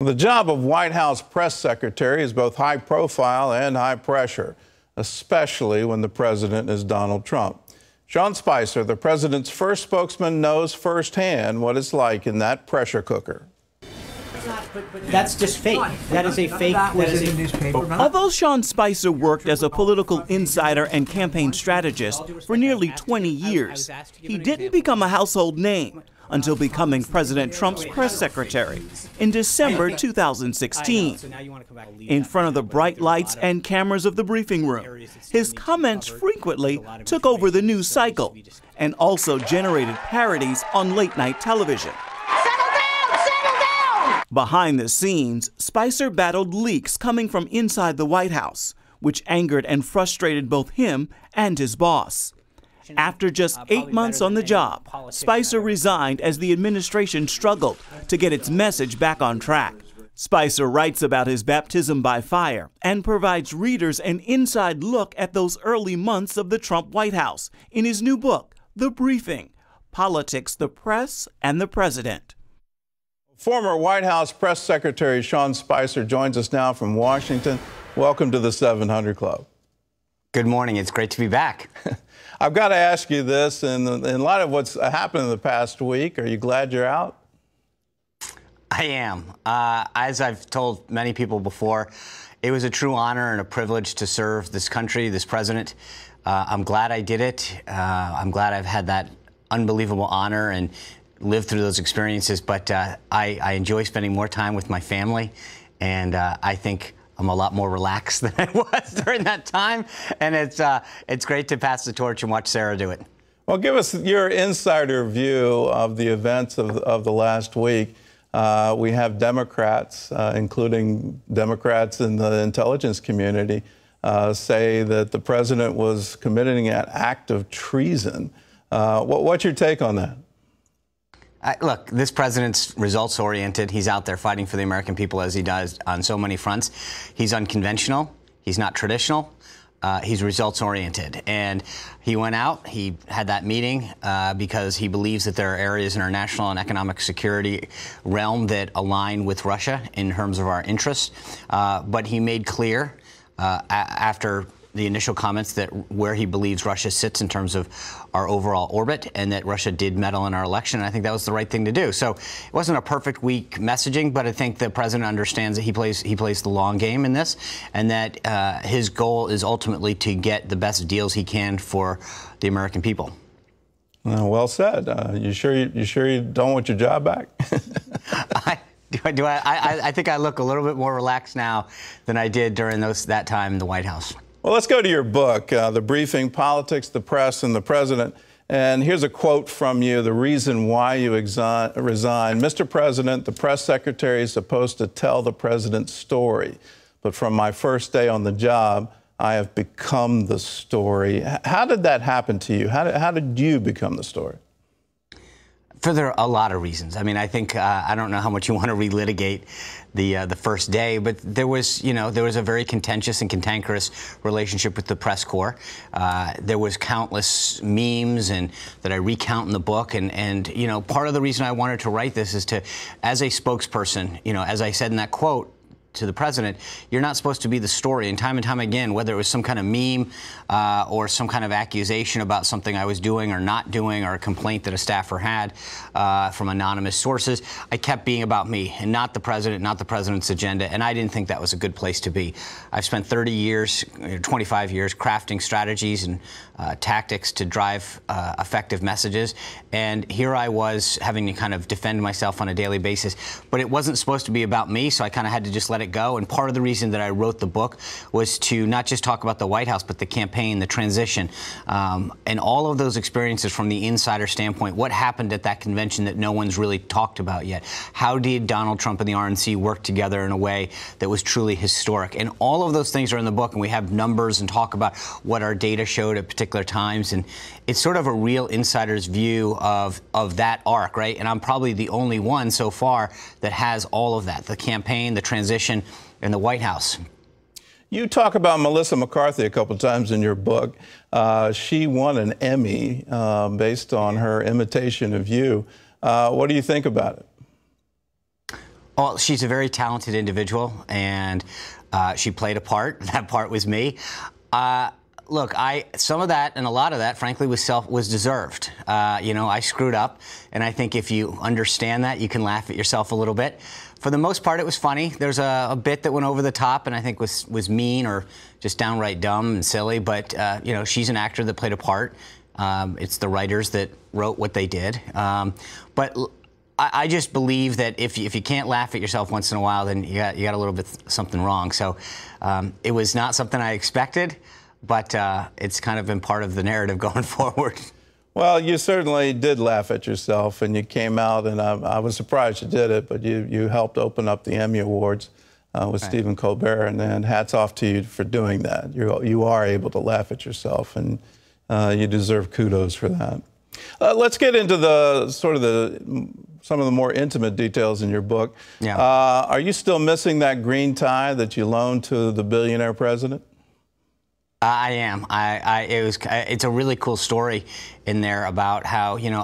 The job of White House press secretary is both high profile and high pressure, especially when the president is Donald Trump. Sean Spicer, the president's first spokesman, knows firsthand what it's like in that pressure cooker. That's just fake. That is a fake. Although Sean Spicer worked as a political insider and campaign strategist for nearly 20 years, he didn't become a household name until becoming President Trump's press secretary in December 2016. In front of the bright lights and cameras of the briefing room, his comments frequently took over the news cycle and also generated parodies on late-night television. Behind the scenes, Spicer battled leaks coming from inside the White House, which angered and frustrated both him and his boss. After just 8 months on the job, Spicer resigned as the administration struggled to get its message back on track. Spicer writes about his baptism by fire and provides readers an inside look at those early months of the Trump White House in his new book, The Briefing: Politics, the Press, and the President. Former White House press secretary Sean Spicer joins us now from Washington. Welcome to the 700 Club. Good morning. It's great to be back. I've got to ask you this, in light of what's happened in the past week, are you glad you're out? I am. As I've told many people before, it was a true honor and a privilege to serve this country, this president. I'm glad I did it. I'm glad I've had that unbelievable honor and lived through those experiences. But I enjoy spending more time with my family, and I think I'm a lot more relaxed than I was during that time, and it's great to pass the torch and watch Sarah do it. Well, give us your insider view of the events of the last week. We have Democrats, including Democrats in the intelligence community, say that the president was committing an act of treason. What's your take on that? Look, this president's results-oriented. He's out there fighting for the American people as he does on so many fronts. He's unconventional. He's not traditional. He's results-oriented. And he went out. He had that meeting because he believes that there are areas in our national and economic security realm that align with Russia in terms of our interests. But he made clear after the initial comments that where he believes Russia sits in terms of our overall orbit, and that Russia did meddle in our election. And I think that was the right thing to do. So it wasn't a perfect week messaging, but I think the president understands that he plays the long game in this, and that his goal is ultimately to get the best deals he can for the American people. Well said. You sure you don't want your job back? I think I look a little bit more relaxed now than I did during that time in the White House. Well, let's go to your book, The Briefing: Politics, the Press, and the President. And here's a quote from you, the reason why you resigned. Mr. President, the press secretary is supposed to tell the president's story. But from my first day on the job, I have become the story. How did that happen to you? How did you become the story? For a lot of reasons. I mean, I think I don't know how much you want to relitigate the first day, but there was a very contentious and cantankerous relationship with the press corps. There was countless memes and that I recount in the book, and part of the reason I wanted to write this is to, as a spokesperson, as I said in that quote to the president, you're not supposed to be the story. And time again, whether it was some kind of meme or some kind of accusation about something I was doing or not doing, or a complaint that a staffer had from anonymous sources, I kept being about me and not the president, not the president's agenda. And I didn't think that was a good place to be. I've spent 30 years, 25 years crafting strategies and tactics to drive effective messages. And here I was having to kind of defend myself on a daily basis. But it wasn't supposed to be about me, so I kind of had to just let it go. And part of the reason that I wrote the book was to not just talk about the White House, but the campaign, the transition, and all of those experiences from the insider standpoint. What happened at that convention that no one's really talked about yet? How did Donald Trump and the RNC work together in a way that was truly historic? And all of those things are in the book, and we have numbers and talk about what our data showed at particular times. And it's sort of a real insider's view of that arc, right? And I'm probably the only one so far that has all of that, the campaign, the transition, in the White House. You talk about Melissa McCarthy a couple of times in your book. She won an Emmy based on her imitation of you. What do you think about it? Well, she's a very talented individual, and she played a part. That part was me. Look, some of that and a lot of that, frankly, was deserved. You know, I screwed up, and I think if you understand that, you can laugh at yourself a little bit. For the most part, it was funny. There's a bit that went over the top, and I think was mean or just downright dumb and silly. But you know, she's an actor that played a part. It's the writers that wrote what they did. But I just believe that if you can't laugh at yourself once in a while, then you got a little bit something wrong. So it was not something I expected, but it's kind of been part of the narrative going forward. Well, you certainly did laugh at yourself, and you came out, and I was surprised you did it, but you helped open up the Emmy Awards with Stephen Colbert, and hats off to you for doing that. You are able to laugh at yourself, and you deserve kudos for that. Let's get into some of the more intimate details in your book. Yeah. Are you still missing that green tie that you loaned to the billionaire president? I am. It's a really cool story in there about how, you know,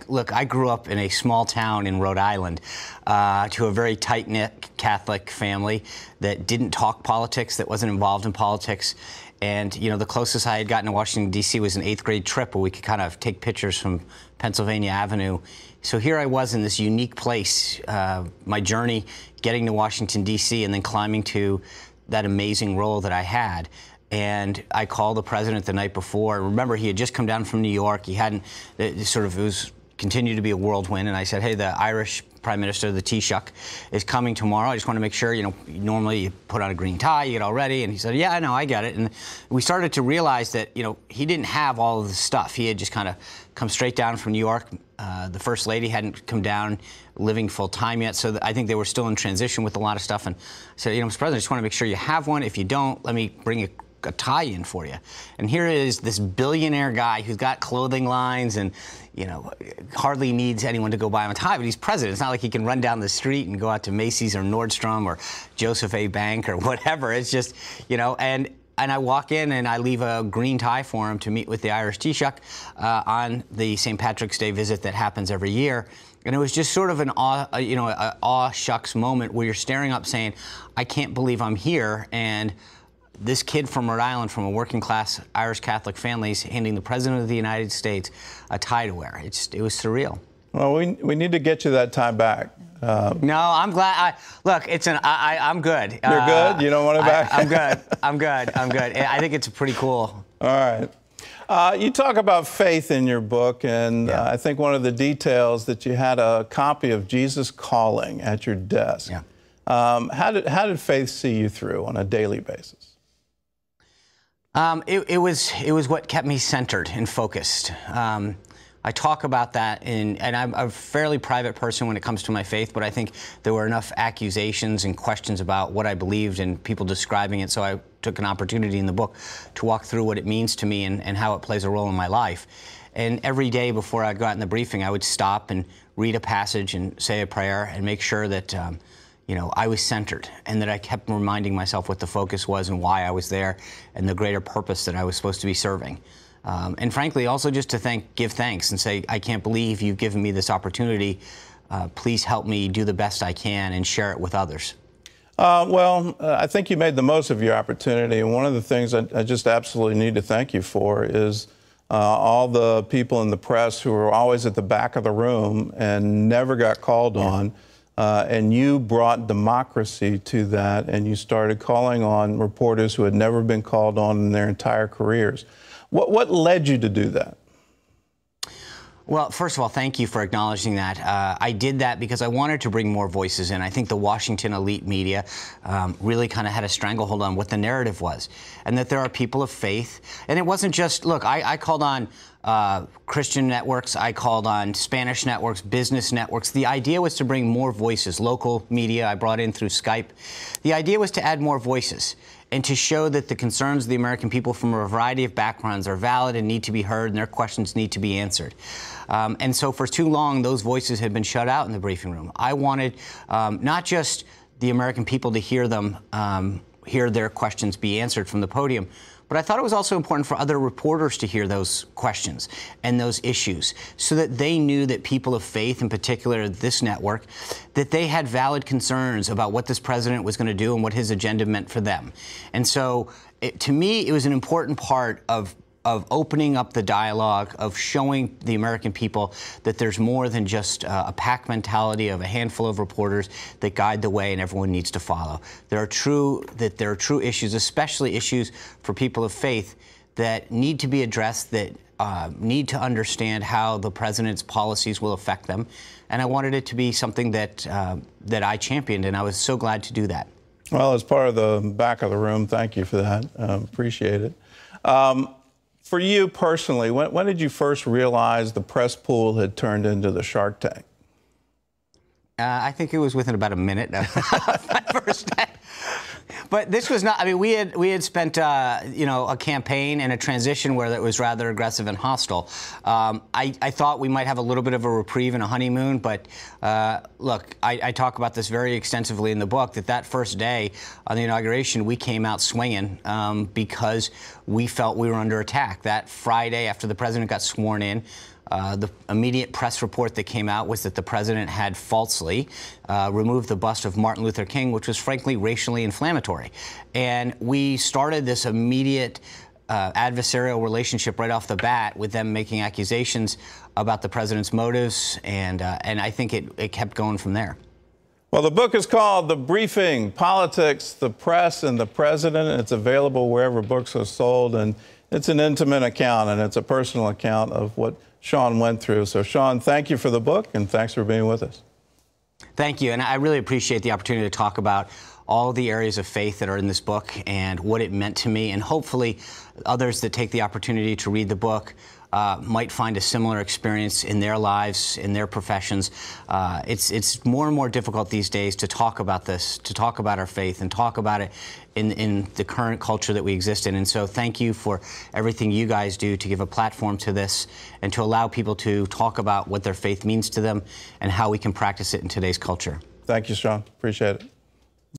look, I grew up in a small town in Rhode Island to a very tight-knit Catholic family that didn't talk politics, that wasn't involved in politics. And, you know, the closest I had gotten to Washington, D.C. was an 8th grade trip where we could kind of take pictures from Pennsylvania Avenue. So here I was in this unique place, my journey getting to Washington, D.C., and then climbing to that amazing role that I had. And I called the president the night before. Remember, he had just come down from New York. He hadn't, it was continued to be a whirlwind. And I said, hey, the Irish Prime Minister, the Taoiseach, is coming tomorrow. I just want to make sure, you know, normally you put on a green tie, you get all ready. And he said, yeah, I know, I get it. And we started to realize that, you know, he didn't have all of the stuff. He had just kind of come straight down from New York. The First Lady hadn't come down living full time yet. So I think they were still in transition with a lot of stuff. And I said, you know, Mr. President, I just want to make sure you have one. If you don't, let me bring a tie in for you. And here is this billionaire guy who's got clothing lines and, you know, hardly needs anyone to go buy him a tie, but he's president. It's not like he can run down the street and go out to Macy's or Nordstrom or Joseph A. Bank or whatever. It's just, you know, and I walk in and I leave a green tie for him to meet with the Irish Taoiseach on the St. Patrick's Day visit that happens every year. And it was just sort of an awe shucks moment where you're staring up saying, I can't believe I'm here. And this kid from Rhode Island, from a working-class Irish Catholic family, is handing the President of the United States a tie to wear. It was surreal. Well, we need to get you that tie back. No, I'm glad. Look, I'm good. You're good? You don't want it back? I'm good. I'm good. I'm good. I think it's pretty cool. All right. You talk about faith in your book, and Yeah. I think one of the details that you had a copy of Jesus Calling at your desk. Yeah. How did faith see you through on a daily basis? It was what kept me centered and focused. I talk about that and I'm a fairly private person when it comes to my faith, but I think there were enough accusations and questions about what I believed and people describing it, so I took an opportunity in the book to walk through what it means to me and how it plays a role in my life. And every day before I got in the briefing, I would stop and read a passage and say a prayer and make sure that you know, I was centered and that I kept reminding myself what the focus was and why I was there and the greater purpose that I was supposed to be serving. And frankly, also just to give thanks and say, I can't believe you've given me this opportunity. Please help me do the best I can and share it with others. I think you made the most of your opportunity. And one of the things I just absolutely need to thank you for is all the people in the press who were always at the back of the room and never got called on. And you brought democracy to that, and you started calling on reporters who had never been called on in their entire careers. What led you to do that? Well, first of all, thank you for acknowledging that. I did that because I wanted to bring more voices in. I think the Washington elite media really kind of had a stranglehold on what the narrative was, and that there are people of faith. And it wasn't just, look, I called on Christian networks, I called on Spanish networks, business networks. The idea was to bring more voices, local media I brought in through Skype. The idea was to add more voices and to show that the concerns of the American people from a variety of backgrounds are valid and need to be heard, and their questions need to be answered. And so for too long, those voices had been shut out in the briefing room. I wanted not just the American people to hear them, hear their questions be answered from the podium, But I thought it was also important for other reporters to hear those questions and those issues so that they knew that people of faith, in particular this network, that they had valid concerns about what this president was going to do and what his agenda meant for them. And so, to me, it was an important part of opening up the dialogue, of showing the American people that there's more than just a pack mentality of a handful of reporters that guide the way and everyone needs to follow. There are true issues, especially issues for people of faith, that need to be addressed, that need to understand how the president's policies will affect them. And I wanted it to be something that I championed, and I was so glad to do that. Well, as part of the back of the room, thank you for that. Appreciate it. For you personally, when did you first realize the press pool had turned into the Shark Tank? I think it was within about a minute of that first day. But this was not, I mean, we had spent, you know, a campaign and a transition where it was rather aggressive and hostile. I thought we might have a little bit of a reprieve and a honeymoon, but look, I talk about this very extensively in the book, that first day on the inauguration, we came out swinging because we felt we were under attack. That Friday after the president got sworn in, the immediate press report that came out was that the president had falsely removed the bust of Martin Luther King, which was frankly racially inflammatory. And we started this immediate adversarial relationship right off the bat with them making accusations about the president's motives, and I think it kept going from there. Well, the book is called The Briefing: Politics, the Press, and the President. And it's available wherever books are sold, and it's an intimate account, and it's a personal account of what Sean went through. So, Sean, thank you for the book, and thanks for being with us. Thank you, and I really appreciate the opportunity to talk about all the areas of faith that are in this book and what it meant to me, and hopefully others that take the opportunity to read the book might find a similar experience in their lives, in their professions. It's more and more difficult these days to talk about this, to talk about our faith and talk about it in the current culture that we exist in. And so thank you for everything you guys do to give a platform to this and to allow people to talk about what their faith means to them and how we can practice it in today's culture. Thank you, Sean. Appreciate it.